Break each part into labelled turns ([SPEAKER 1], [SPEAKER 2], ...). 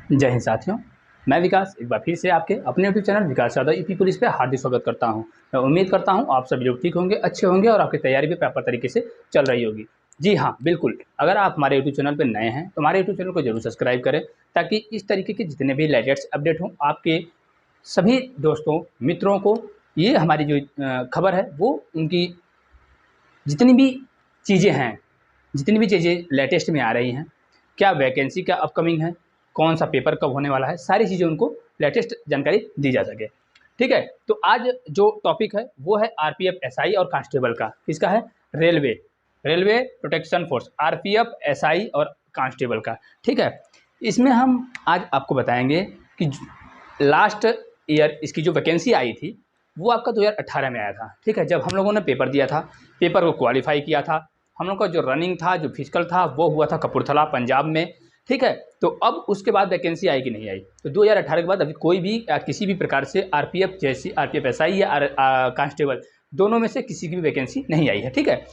[SPEAKER 1] जय हिंद साथियों, मैं विकास एक बार फिर से आपके अपने यूट्यूब चैनल विकास यादव यूपी पुलिस पे हार्दिक स्वागत करता हूं। मैं उम्मीद करता हूं आप सभी लोग ठीक होंगे, अच्छे होंगे और आपकी तैयारी भी प्रॉपर तरीके से चल रही होगी। जी हाँ, बिल्कुल। अगर आप हमारे यूट्यूब चैनल पर नए हैं तो हमारे यूट्यूब चैनल को जरूर सब्सक्राइब करें, ताकि इस तरीके के जितने भी लेटेस्ट अपडेट हों आपके सभी दोस्तों मित्रों को ये हमारी जो खबर है वो उनकी जितनी भी चीज़ें हैं, जितनी भी चीज़ें लेटेस्ट में आ रही हैं, क्या वैकेंसी क्या अपकमिंग है, कौन सा पेपर कब होने वाला है, सारी चीज़ें उनको लेटेस्ट जानकारी दी जा सके। ठीक है, तो आज जो टॉपिक है वो है आरपीएफ एसआई और कांस्टेबल का। किसका है? Railway protection force, RPF SI और कांस्टेबल का। ठीक है, इसमें हम आज आपको बताएंगे कि लास्ट ईयर इसकी जो वैकेंसी आई थी वो आपका 2018 में आया था। ठीक है, जब हम लोगों ने पेपर दिया था, पेपर को क्वालिफाई किया था, हम लोग का जो रनिंग था, जो फिजिकल था, वो हुआ था कपूरथला पंजाब में। ठीक है, तो अब उसके बाद वैकेंसी आई कि नहीं आई? तो 2018 के बाद अभी कोई भी किसी भी प्रकार से आरपीएफ जैसी, आरपीएफ एसआई या कांस्टेबल, दोनों में से किसी की भी वैकेंसी नहीं आई है। ठीक है,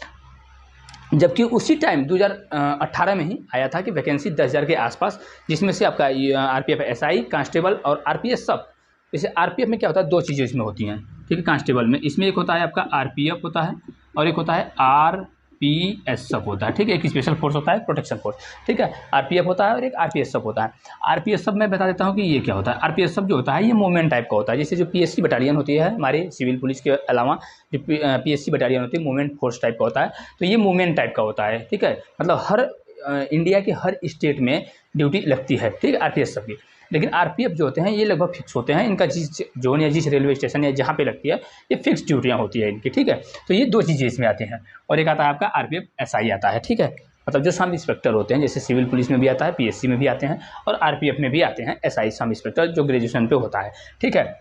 [SPEAKER 1] जबकि उसी टाइम 2018 में ही आया था कि वैकेंसी 10,000 के आसपास, जिसमें से आपका आरपीएफ एसआई, कांस्टेबल और आरपीएस सब। जैसे आरपीएफ में क्या होता है, दो चीज़ें इसमें होती हैं। ठीक है, कांस्टेबल में इसमें एक होता है आपका आरपीएफ होता है और एक होता है आरपीएस सब होता है। ठीक है, एक स्पेशल फोर्स होता है, प्रोटेक्शन फोर्स। ठीक है, आरपीएफ होता है और एक आरपीएस सब होता है। आरपीएस सब मैं बता देता हूँ कि ये क्या होता है। आरपीएस सब जो होता है ये मूवमेंट टाइप का होता है, जैसे जो पीएससी बटालियन होती है हमारे सिविल पुलिस के अलावा, जो पीएससी बटालियन होती है मूवमेंट फोर्स टाइप का होता है। तो ये मूवमेंट टाइप का होता है। ठीक है, मतलब हर इंडिया के हर स्टेट में ड्यूटी लगती है। ठीक है, आरपीएस सब की। लेकिन आरपीएफ जो होते हैं ये लगभग फिक्स होते हैं, इनका जिस जोन या जिस रेलवे स्टेशन या जहाँ पे लगती है ये फिक्स ड्यूटियाँ होती है इनकी। ठीक है, तो ये दो चीज़ें इसमें आती हैं। और एक आता है आपका आरपीएफ एसआई आता है। ठीक है, मतलब जो सब इंस्पेक्टर होते हैं, जैसे सिविल पुलिस में भी आता है, पीएससी में भी आते हैं और आरपीएफ में भी आते हैं एसआई, सब इंस्पेक्टर, जो ग्रेजुएशन पे होता है। ठीक है,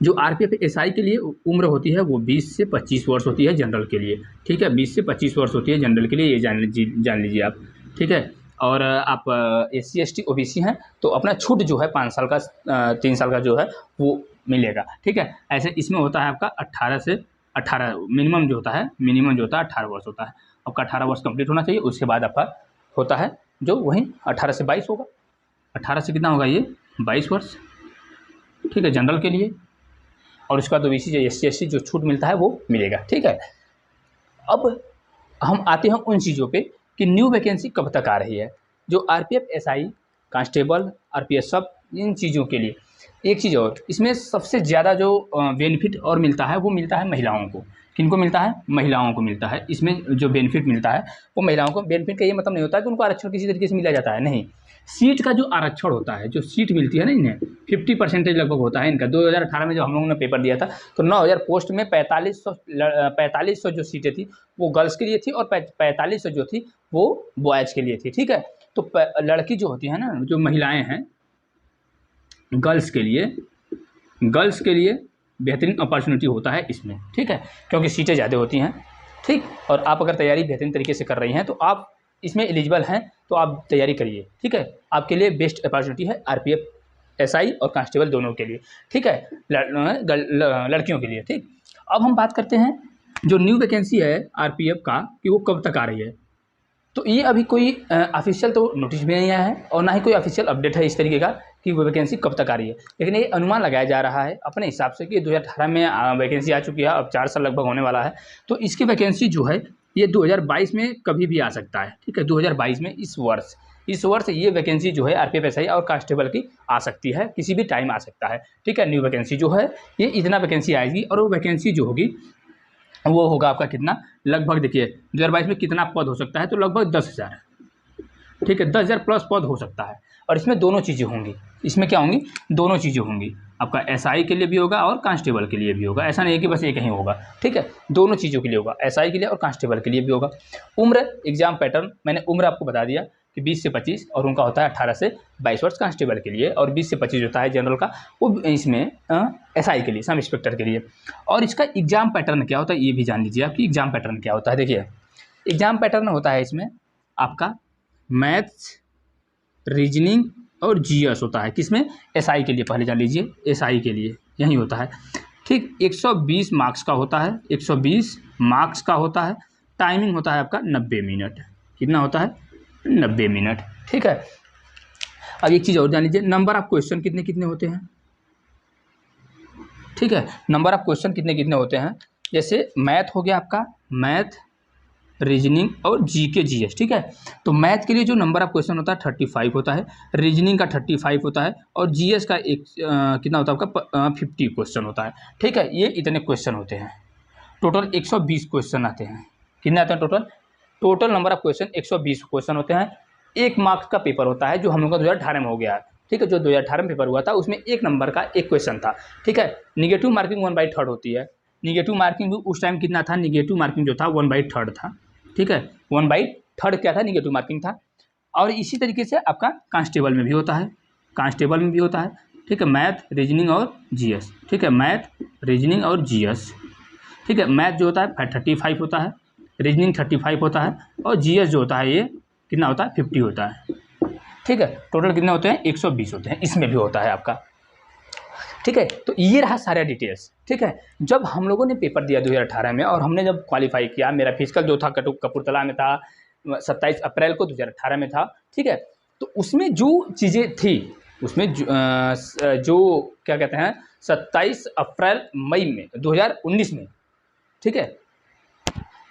[SPEAKER 1] जो आरपीएफ एसआई के लिए उम्र होती है वो 20 से 25 वर्ष होती है जनरल के लिए। ठीक है, 20 से 25 वर्ष होती है जनरल के लिए, ये जान लीजिए आप। ठीक है, और आप SC ST OBC हैं तो अपना छूट जो है 5 साल का 3 साल का जो है वो मिलेगा। ठीक है, ऐसे इसमें होता है आपका 18 से 18 मिनिमम जो होता है, 18 वर्ष होता है। आपका 18 वर्ष कंप्लीट होना चाहिए, उसके बाद आपका होता है जो वहीं 18 से 22 होगा। 18 से कितना होगा ये? 22 वर्ष। ठीक है, जनरल के लिए। और उसके बाद OBC जो SC ST जो छूट मिलता है वो मिलेगा। ठीक है, अब हम आते हैं उन चीज़ों पे कि न्यू वैकेंसी कब तक आ रही है। जो आरपीएफ एसआई, कांस्टेबल, आरपीएस सब, इन चीज़ों के लिए एक चीज़ और, इसमें सबसे ज़्यादा जो बेनिफिट और मिलता है वो मिलता है महिलाओं को। किनको मिलता है? महिलाओं को मिलता है। इसमें जो बेनिफिट मिलता है वो महिलाओं को। बेनिफिट का ये मतलब नहीं होता है कि उनको आरक्षण किसी तरीके से मिला जाता है, नहीं। सीट का जो आरक्षण होता है, जो सीट मिलती है ना इन्हें, 50% लगभग होता है इनका। 2018 में जब हम लोगों ने पेपर दिया था तो 9,000 पोस्ट में 4500 जो सीटें थी वो गर्ल्स के लिए थी और 4500 जो थी वो बॉयज़ के लिए थी। ठीक है, तो लड़की जो होती है ना, जो महिलाएं हैं, गर्ल्स के लिए बेहतरीन अपॉर्चुनिटी होता है इसमें। ठीक है, क्योंकि सीटें ज़्यादा होती हैं। ठीक, और आप अगर तैयारी बेहतरीन तरीके से कर रही हैं तो आप इसमें एलिजिबल हैं, तो आप तैयारी करिए। ठीक है, आपके लिए बेस्ट अपॉर्चुनिटी है आरपीएफ एसआई और कांस्टेबल दोनों के लिए। ठीक है, लड़कियों के लिए। ठीक, अब हम बात करते हैं जो न्यू वैकेंसी है आरपीएफ का कि वो कब तक आ रही है। तो ये अभी कोई ऑफिशियल तो नोटिस भी नहीं आया है और ना ही कोई ऑफिशियल अपडेट है इस तरीके का कि वो वैकेंसी कब तक आ रही है। लेकिन ये अनुमान लगाया जा रहा है अपने हिसाब से कि 2018 में वैकेंसी आ चुकी है, अब 4 साल लगभग होने वाला है। तो इसकी वैकेंसी जो है ये 2022 में कभी भी आ सकता है। ठीक है, 2022 में इस वर्ष ये वैकेंसी जो है आरपीएफ एसआई और कांस्टेबल की आ सकती है, किसी भी टाइम आ सकता है। ठीक है, न्यू वैकेंसी जो है ये इतना वैकेंसी आएगी और वो वैकेंसी जो होगी वो होगा आपका कितना, लगभग देखिए 2022 में कितना पद हो सकता है, तो लगभग 10,000। ठीक है, 10,000 प्लस पद हो सकता है। और इसमें दोनों चीज़ें होंगी। इसमें क्या होंगी? दोनों चीज़ें होंगी। आपका एसआई के लिए भी होगा और कांस्टेबल के लिए भी होगा। ऐसा नहीं है कि बस एक ही होगा। ठीक है, दोनों चीज़ों के लिए होगा, एसआई के लिए और कांस्टेबल के लिए भी होगा। उम्र, एग्जाम पैटर्न मैंने उम्र आपको बता दिया कि 20 से 25 और उनका होता है 18 से 22 वर्ष कांस्टेबल के लिए, और 20 से 25 होता है जनरल का, वो इसमें एसआई के लिए, सब इंस्पेक्टर के लिए। और इसका एग्जाम पैटर्न क्या होता है ये भी जान लीजिए आप कि एग्जाम पैटर्न क्या होता है। देखिए, एग्जाम पैटर्न होता है इसमें आपका मैथ्स, रीजनिंग और जीएस होता है। किसमें? एसआई के लिए। पहले जान लीजिए, एसआई के लिए यही होता है। ठीक, 120 मार्क्स का होता है, 120 मार्क्स का होता है। टाइमिंग होता है आपका 90 मिनट। कितना होता है? 90 मिनट। ठीक है, अब एक चीज़ और जान लीजिए, नंबर ऑफ क्वेश्चन कितने कितने होते हैं, ठीक है, नंबर ऑफ क्वेश्चन कितने कितने होते हैं। जैसे मैथ हो गया आपका, मैथ, रीजनिंग और जीके जीएस, ठीक है। तो मैथ के लिए जो नंबर ऑफ क्वेश्चन होता है 35 होता है, रीजनिंग का 35 होता है, और जीएस का कितना होता है आपका 50 क्वेश्चन होता है, ठीक है। ये इतने क्वेश्चन होते हैं, टोटल 120 क्वेश्चन आते हैं। कितने आते हैं total, total number of question 120 question होते हैं। 1 मार्क्स का पेपर होता है जो हम लोग का 2018 में हो गया है, ठीक है। जो 2018 में पेपर हुआ था उसमें 1 नंबर का 1 क्वेश्चन था, ठीक है। निगेटिव मार्किंग 1/3 होती है। निगेटिव मार्किंग भी उस टाइम कितना था, निगेटिव मार्किंग जो था 1/3 था, ठीक है। 1/3 क्या था, निगेटिव मार्किंग था। और इसी तरीके से आपका कांस्टेबल में भी होता है, कांस्टेबल में भी होता है, ठीक है। मैथ, रीजनिंग और जीएस, ठीक है, मैथ, रीजनिंग और जीएस, ठीक है। मैथ जो होता है 35 होता है, रीजनिंग 35 होता है, और जीएस जो होता है ये कितना होता है 50 होता है, ठीक है। टोटल कितने होते हैं 120 होते हैं, इसमें भी होता है आपका, ठीक है। तो ये रहा सारा डिटेल्स, ठीक है। जब हम लोगों ने पेपर दिया 2018 में और हमने जब क्वालिफाई किया, मेरा फिजिकल जो था कपूरथला में था, 27 अप्रैल को 2018 में था, ठीक है। तो उसमें जो चीज़ें थी, उसमें जो क्या कहते हैं 27 अप्रैल मई में 2019 में, ठीक है,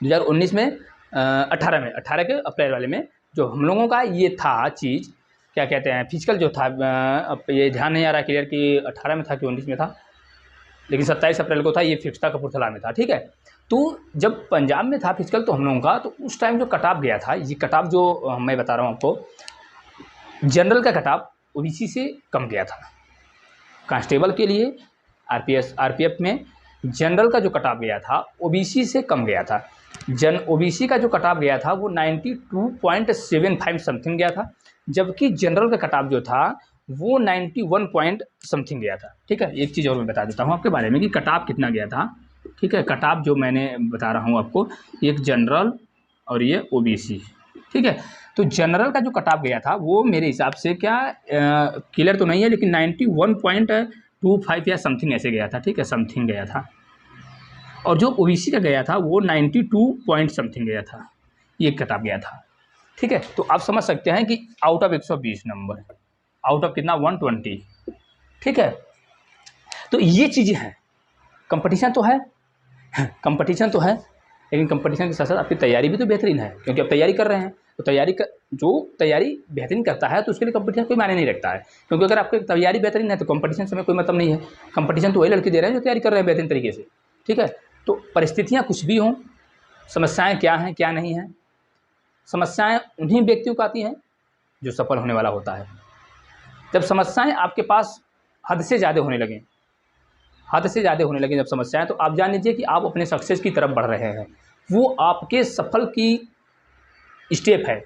[SPEAKER 1] 2019 में 18 के अप्रैल वाले में जो हम लोगों का ये था चीज़, क्या कहते हैं फिजिकल जो था, अब ये ध्यान नहीं आ रहा क्लियर कि 18 में था कि 19 में था, लेकिन 27 अप्रैल को था, ये फिक्स था, कपूरथला में था, ठीक है। तो जब पंजाब में था फिजिकल तो हम लोगों का, तो उस टाइम जो कट ऑफ गया था, ये कट ऑफ जो मैं बता रहा हूँ आपको, जनरल का कट ऑफ ओबीसी से कम गया था। कांस्टेबल के लिए आरपीएफ में जनरल का जो कट ऑफ गया था ओबीसी से कम गया था। ओबीसी का जो कट ऑफ गया था वो 92.75 समथिंग गया था, जबकि जनरल का कट ऑफ जो था वो 91 पॉइंट समथिंग गया था, ठीक है। एक चीज़ और मैं बता देता हूँ आपके बारे में कि कट ऑफ कितना गया था, ठीक है। कट ऑफ जो मैंने बता रहा हूँ आपको, एक जनरल और ये ओबीसी, ठीक है। तो जनरल का जो कट ऑफ गया था वो मेरे हिसाब से क्या क्लियर तो नहीं है, लेकिन 91.25 या समथिंग ऐसे गया था, ठीक है, समथिंग गया था। और जो ओबीसी का गया था वो 92 पॉइंट समथिंग गया था, ये कट ऑफ गया था, ठीक है। तो आप समझ सकते हैं कि out of 120 number, out of कितना 120, ठीक है। तो ये चीज़ें हैं, कंपटीशन तो है, कंपटीशन तो है, लेकिन कंपटीशन के साथ साथ आपकी तैयारी भी तो बेहतरीन है, क्योंकि आप तैयारी कर रहे हैं। तो जो तैयारी बेहतरीन करता है तो उसके लिए कंपटीशन कोई मायने नहीं रखता है, क्योंकि अगर आपकी तैयारी बेहतरीन है तो कंपटीशन से कोई मतलब नहीं है। कंपटीशन तो वही लड़के दे रहे हैं जो तैयारी कर रहे हैं बेहतरीन तरीके से, ठीक है। तो परिस्थितियाँ कुछ भी हों, समस्याएँ क्या हैं क्या नहीं हैं, समस्याएँ उन्हीं व्यक्तियों को आती हैं जो सफल होने वाला होता है। जब समस्याएँ आपके पास हद से ज़्यादा होने लगें, हद से ज़्यादा होने लगे जब समस्याएं, तो आप जान लीजिए कि आप अपने सक्सेस की तरफ बढ़ रहे हैं। वो आपके सफल की स्टेप है,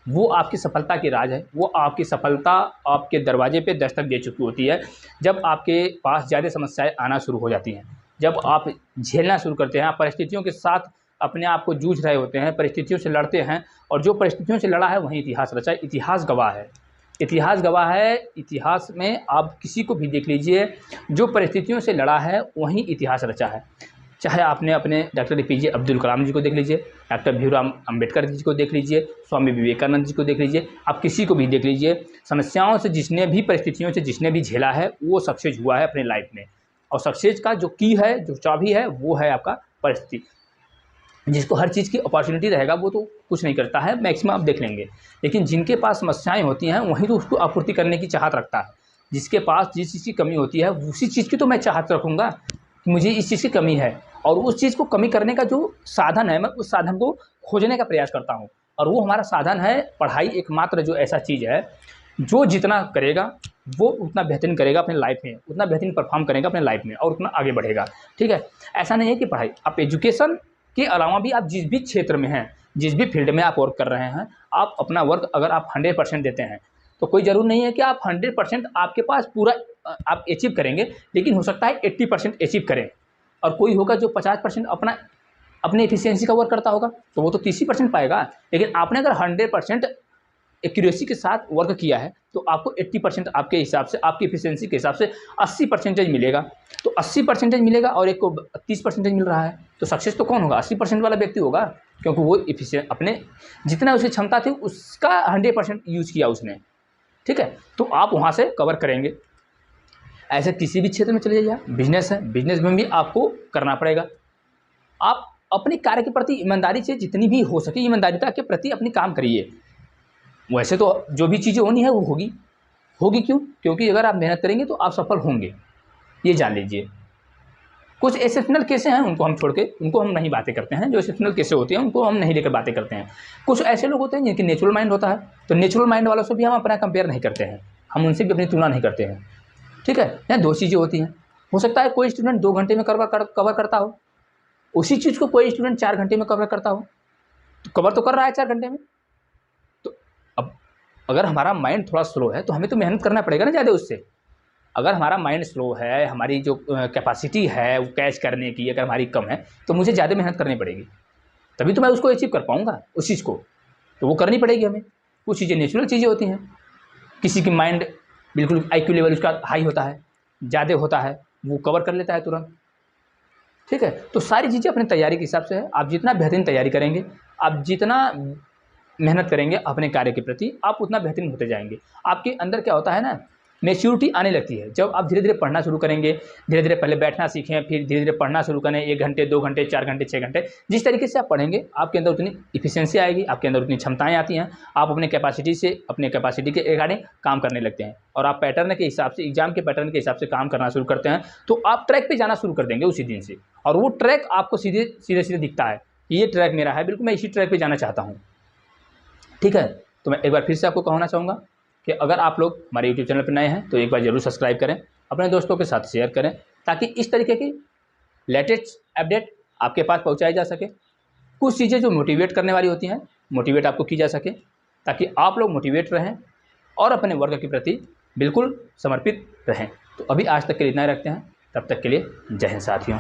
[SPEAKER 1] वो आपकी सफलता की राज है, वो आपकी सफलता आपके दरवाजे पे दस्तक दे चुकी होती है जब आपके पास ज़्यादा समस्याएं आना शुरू हो जाती हैं, जब आप झेलना शुरू करते हैं, आप परिस्थितियों के साथ अपने आप को जूझ रहे होते हैं, परिस्थितियों से लड़ते हैं, और जो परिस्थितियों से लड़ा है वहीं इतिहास रचा है। इतिहास गवाह है, इतिहास गवाह है। इतिहास में आप किसी को भी देख लीजिए, जो परिस्थितियों से लड़ा है वहीं इतिहास रचा है। चाहे आपने अपने डॉक्टर एपीजे अब्दुल कलाम जी को देख लीजिए, डॉक्टर भीमराव अम्बेडकर जी को देख लीजिए, स्वामी विवेकानंद जी को देख लीजिए, आप किसी को भी देख लीजिए, समस्याओं से जिसने भी, परिस्थितियों से जिसने भी झेला है वो सक्सेस हुआ है अपने लाइफ में। और सक्सेस का जो की है, जो चाबी है, वो है आपका परिस्थिति। जिसको हर चीज़ की अपॉर्चुनिटी रहेगा वो तो कुछ नहीं करता है, मैक्सिमम आप देख लेंगे, लेकिन जिनके पास समस्याएं होती हैं वहीं तो उसको आपूर्ति करने की चाहत रखता है। जिसके पास जिस चीज़ की कमी होती है उसी चीज़ की तो मैं चाहत रखूँगा कि मुझे इस चीज़ की कमी है, और उस चीज़ को कमी करने का जो साधन है मैं उस साधन को खोजने का प्रयास करता हूँ। और वो हमारा साधन है पढ़ाई, एकमात्र जो ऐसा चीज़ है जो जितना करेगा वो उतना बेहतरीन करेगा अपने लाइफ में, उतना बेहतरीन परफॉर्म करेगा अपने लाइफ में और उतना आगे बढ़ेगा, ठीक है। ऐसा नहीं है कि पढ़ाई, आप एजुकेशन के अलावा भी आप जिस भी क्षेत्र में हैं, जिस भी फील्ड में आप वर्क कर रहे हैं, आप अपना वर्क अगर आप 100% देते हैं तो कोई ज़रूर नहीं है कि आप 100% आपके पास पूरा आप अचीव करेंगे, लेकिन हो सकता है 80% अचीव करें, और कोई होगा जो 50% अपने एफिशिएंसी का वर्क करता होगा तो वो तो 30% पाएगा। लेकिन आपने अगर 100% एक्यूरेसी के साथ वर्क किया है तो आपको 80% आपके हिसाब से, आपकी एफिशिएंसी के हिसाब से 80% मिलेगा। तो 80% मिलेगा और एक को 30% मिल रहा है, तो सक्सेस तो कौन होगा? 80% वाला व्यक्ति होगा, क्योंकि वो एफिशिएंट अपने जितना उसकी क्षमता थी उसका 100% यूज़ किया उसने। ठीक है, तो आप वहाँ से कवर करेंगे। ऐसे किसी भी क्षेत्र में चले जाइए, बिजनेस है, बिजनेस में भी आपको करना पड़ेगा। आप अपने कार्य के प्रति ईमानदारी से जितनी भी हो सके ईमानदारिता के प्रति अपनी काम करिए। वैसे तो जो भी चीज़ें होनी है वो होगी क्यों? क्योंकि अगर आप मेहनत करेंगे तो आप सफल होंगे, ये जान लीजिए। कुछ एक्सेप्शनल केसें हैं, उनको हम छोड़ के उनको हम नहीं बातें करते हैं। जो एक्सेप्शनल केसें होती हैं उनको हम नहीं लेकर बातें करते हैं। कुछ ऐसे लोग होते हैं जिनकी नेचुरल माइंड होता है, तो नेचुरल माइंड वालों से भी हम अपना कंपेयर नहीं करते हैं, हम उनसे भी अपनी तुलना नहीं करते हैं। ठीक है, यहाँ दो चीज़ें होती हैं। हो सकता है कोई स्टूडेंट 2 घंटे में कवर करता हो, उसी चीज़ को कोई स्टूडेंट 4 घंटे में कवर करता हो, तो कवर तो कर रहा है 4 घंटे में। तो अब अगर हमारा माइंड थोड़ा स्लो है तो हमें तो मेहनत करना पड़ेगा ना ज़्यादा उससे। अगर हमारा माइंड स्लो है, हमारी जो कैपेसिटी है वो कैच करने की अगर हमारी कम है, तो मुझे ज़्यादा मेहनत करनी पड़ेगी, तभी तो मैं उसको अचीव कर पाऊँगा उस चीज़ को, तो वो करनी पड़ेगी हमें। कुछ चीज़ें नेचुरल चीज़ें होती हैं, किसी की माइंड बिल्कुल IQ लेवल उसका हाई होता है, ज़्यादा होता है, वो कवर कर लेता है तुरंत। ठीक है, तो सारी चीज़ें अपनी तैयारी के हिसाब से है। आप जितना बेहतरीन तैयारी करेंगे, आप जितना मेहनत करेंगे अपने कार्य के प्रति, आप उतना बेहतरीन होते जाएंगे। आपके अंदर क्या होता है ना, मैच्योरिटी आने लगती है। जब आप धीरे धीरे पढ़ना शुरू करेंगे, धीरे धीरे पहले बैठना सीखें, फिर धीरे धीरे पढ़ना शुरू करें, 1 घंटे 2 घंटे 4 घंटे 6 घंटे, जिस तरीके से आप पढ़ेंगे आपके अंदर उतनी इफिशियंसी आएगी, आपके अंदर उतनी क्षमताएँ आती हैं। आप अपने कैपेसिटी के अकॉर्डिंग काम करने लगते हैं, और आप पैटर्न के हिसाब से, एग्जाम के पैटर्न के हिसाब से काम करना शुरू करते हैं, तो आप ट्रैक पर जाना शुरू कर देंगे उसी दिन से। और वो ट्रैक आपको सीधे सीधे दिखता है कि ये ट्रैक मेरा है, बिल्कुल मैं इसी ट्रैक पर जाना चाहता हूँ। ठीक है, तो मैं एक बार फिर से आपको कहना चाहूँगा कि अगर आप लोग हमारे YouTube चैनल पर नए हैं तो एक बार ज़रूर सब्सक्राइब करें, अपने दोस्तों के साथ शेयर करें, ताकि इस तरीके की लेटेस्ट अपडेट आपके पास पहुंचाई जा सके। कुछ चीज़ें जो मोटिवेट करने वाली होती हैं, मोटिवेट आपको की जा सके, ताकि आप लोग मोटिवेट रहें और अपने वर्ग के प्रति बिल्कुल समर्पित रहें। तो अभी आज तक के लिए इतना ही रखते हैं, तब तक के लिए जय हिंद साथियों।